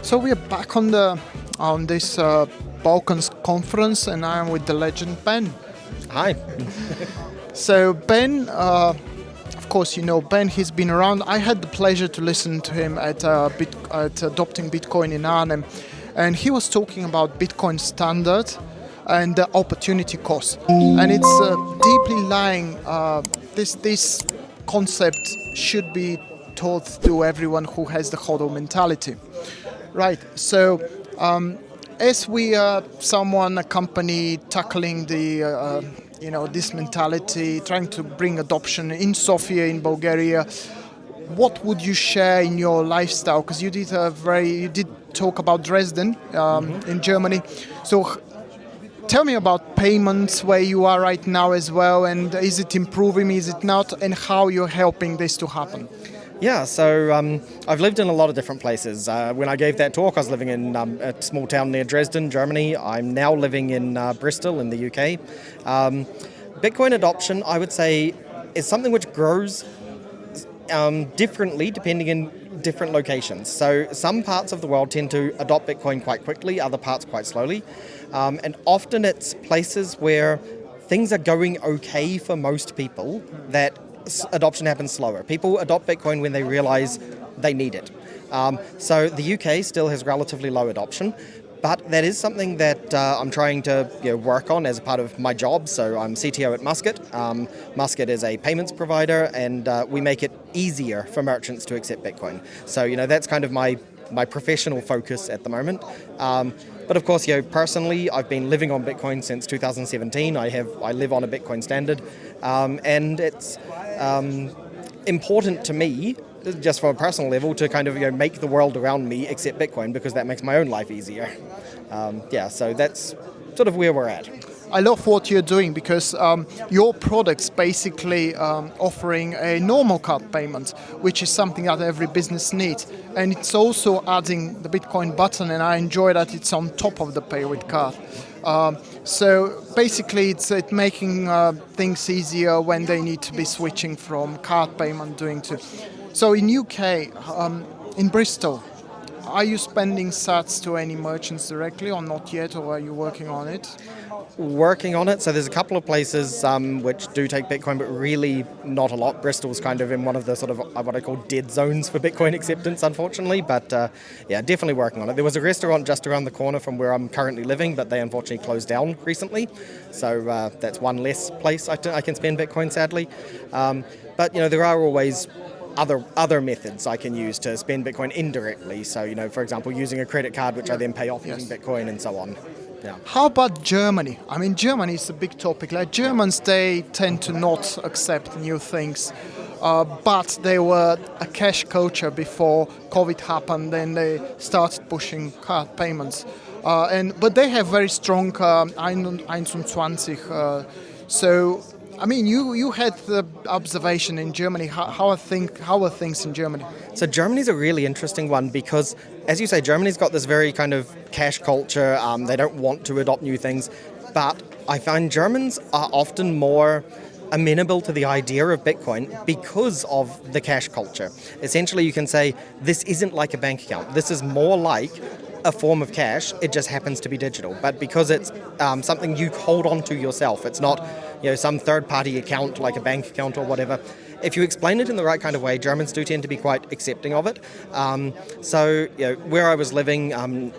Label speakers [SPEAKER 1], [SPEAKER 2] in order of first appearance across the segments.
[SPEAKER 1] So we are back on this Balkans conference, and I'm with the legend Ben.
[SPEAKER 2] Hi.
[SPEAKER 1] So Ben, of course, you know Ben. He's been around. I had the pleasure to listen to him at adopting Bitcoin in Arnhem, and he was talking about Bitcoin standard and the opportunity cost, and it's deeply lying. This concept should be taught to everyone who has the hodl mentality. Right. So, as we are a company tackling this mentality, trying to bring adoption in Sofia, in Bulgaria, what would you share in your lifestyle? Because you did talk about Dresden in Germany. So, tell me about payments, where you are right now as well, and is it improving, is it not, and how you're helping this to happen?
[SPEAKER 2] Yeah, so I've lived in a lot of different places. When I gave that talk, I was living in a small town near Dresden, Germany. I'm now living in Bristol in the UK. Bitcoin adoption, I would say, is something which grows differently depending in different locations. So some parts of the world tend to adopt Bitcoin quite quickly, other parts quite slowly. And often it's places where things are going okay for most people that adoption happens slower. People adopt Bitcoin when they realize they need it. So the UK still has relatively low adoption, but that is something that I'm trying to work on as a part of my job. So I'm CTO at Musket. Musket is a payments provider, and we make it easier for merchants to accept Bitcoin. So that's kind of my professional focus at the moment. But of course, personally, I've been living on Bitcoin since 2017. I live on a Bitcoin standard, and it's important to me, just from a personal level, to kind of make the world around me accept Bitcoin, because that makes my own life easier. So that's sort of where we're at.
[SPEAKER 1] I love what you're doing, because your product's basically offering a normal card payment, which is something that every business needs. And it's also adding the Bitcoin button, and I enjoy that it's on top of the pay with card. So basically it's making things easier when they need to be switching from card payment to. So in UK, in Bristol, are you spending sats to any merchants directly, or not yet, or are you working on it?
[SPEAKER 2] Working on it. So there's a couple of places which do take Bitcoin, but really not a lot. Bristol's kind of in one of the sort of what I call dead zones for Bitcoin acceptance, unfortunately. But definitely working on it. There was a restaurant just around the corner from where I'm currently living, but they unfortunately closed down recently. So that's one less place I can spend Bitcoin, sadly. But there are always other methods I can use to spend Bitcoin indirectly. So, for example, using a credit card, which I then pay off using Bitcoin, and so on. Yeah.
[SPEAKER 1] How about Germany? I mean, Germany is a big topic. Like Germans, they tend to not accept new things, but they were a cash culture before COVID happened. Then they started pushing card payments, but they have very strong 21. So, I mean, you had the observation in Germany. How are things in Germany?
[SPEAKER 2] So Germany's a really interesting one, because, as you say, Germany's got this very kind of cash culture. They don't want to adopt new things, but I find Germans are often more amenable to the idea of Bitcoin because of the cash culture. Essentially, you can say this isn't like a bank account. This is more like a form of cash. It just happens to be digital. But because it's something you hold on to yourself, it's not some third-party account like a bank account or whatever. If you explain it in the right kind of way, Germans do tend to be quite accepting of it. So where I was living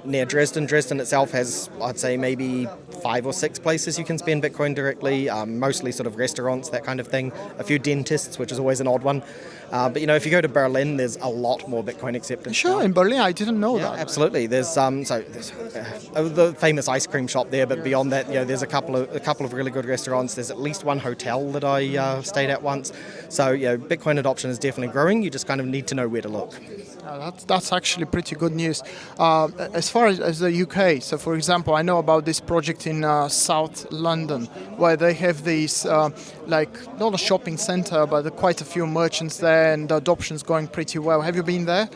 [SPEAKER 2] near Dresden itself has, I'd say, maybe 5 or 6 places you can spend Bitcoin directly, mostly sort of restaurants, that kind of thing, a few dentists, which is always an odd one. But if you go to Berlin, there's a lot more Bitcoin acceptance.
[SPEAKER 1] Sure, in Berlin, I didn't know that.
[SPEAKER 2] Absolutely. There's the famous ice cream shop there, but beyond that, there's a couple of really good restaurants. There's at least one hotel that I stayed at once. So Bitcoin adoption is definitely growing. You just kind of need to know where to look.
[SPEAKER 1] That's actually pretty good news. As far as the UK, so for example, I know about this project in South London, where they have these, not a shopping centre, but quite a few merchants there, and the adoption's going pretty well. Have you been there?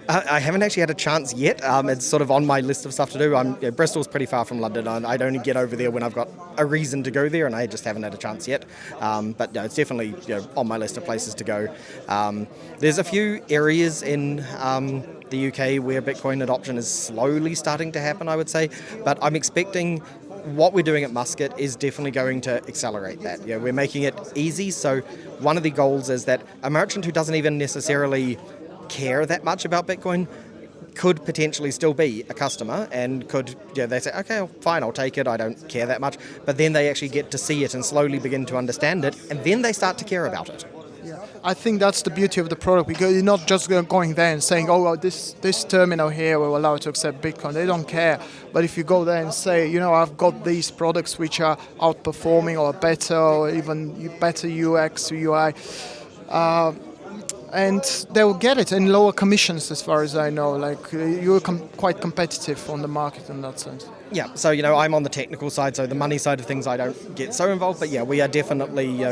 [SPEAKER 2] I haven't actually had a chance yet. It's sort of on my list of stuff to do. Bristol's pretty far from London. I'd only get over there when I've got a reason to go there, and I just haven't had a chance yet. But it's definitely on my list of places to go. There's a few areas in the UK, where Bitcoin adoption is slowly starting to happen, I would say. But I'm expecting what we're doing at Muscat is definitely going to accelerate that. We're making it easy. So one of the goals is that a merchant who doesn't even necessarily care that much about Bitcoin could potentially still be a customer and could, they say, okay, fine, I'll take it, I don't care that much. But then they actually get to see it and slowly begin to understand it, and then they start to care about it.
[SPEAKER 1] Yeah, I think that's the beauty of the product, because you're not just going there and saying, oh, well, this terminal here will allow you to accept Bitcoin. They don't care. But if you go there and say, I've got these products which are outperforming or better, or even better UX, UI, and they will get it in lower commissions, as far as I know. Like, you're quite competitive on the market in that sense.
[SPEAKER 2] Yeah, so I'm on the technical side, so the money side of things I don't get so involved, but yeah, we are definitely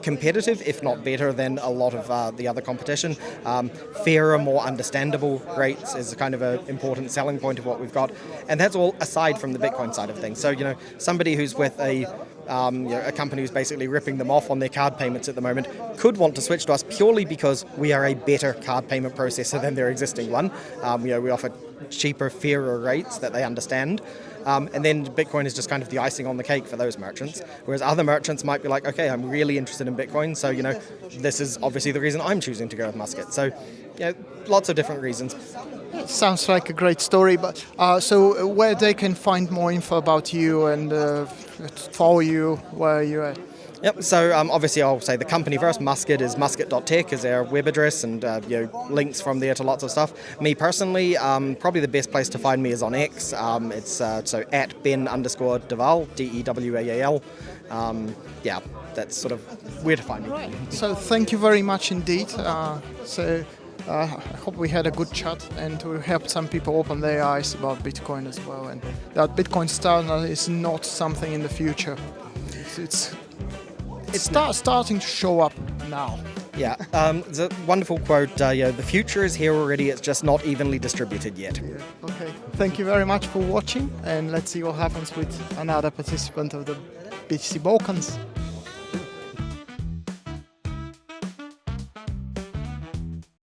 [SPEAKER 2] competitive, if not better than a lot of the other competition. Fairer, more understandable rates is kind of an important selling point of what we've got, and that's all aside from the Bitcoin side of things. So somebody who's with a company who's basically ripping them off on their card payments at the moment could want to switch to us purely because we are a better card payment processor than their existing one. We offer cheaper, fairer rates that they understand. And then Bitcoin is just kind of the icing on the cake for those merchants. Whereas other merchants might be like, okay, I'm really interested in Bitcoin, so this is obviously the reason I'm choosing to go with Muscat. So lots of different reasons.
[SPEAKER 1] It sounds like a great story, but so where they can find more info about you and follow you, where are you at?
[SPEAKER 2] Yep, so obviously I'll say the company first. Muscat is muscat.tech is our web address, and links from there to lots of stuff. Me personally, probably the best place to find me is on X. It's so at Ben_Dewaal, DEWAAL. That's sort of where to find me.
[SPEAKER 1] Right. So thank you very much indeed. I hope we had a good chat and we helped some people open their eyes about Bitcoin as well, and that Bitcoin standard is not something in the future. It's starting to show up now.
[SPEAKER 2] Yeah, it's a wonderful quote. The future is here already, it's just not evenly distributed yet.
[SPEAKER 1] Yeah. Okay, thank you very much for watching, and let's see what happens with another participant of the BTC Balkans.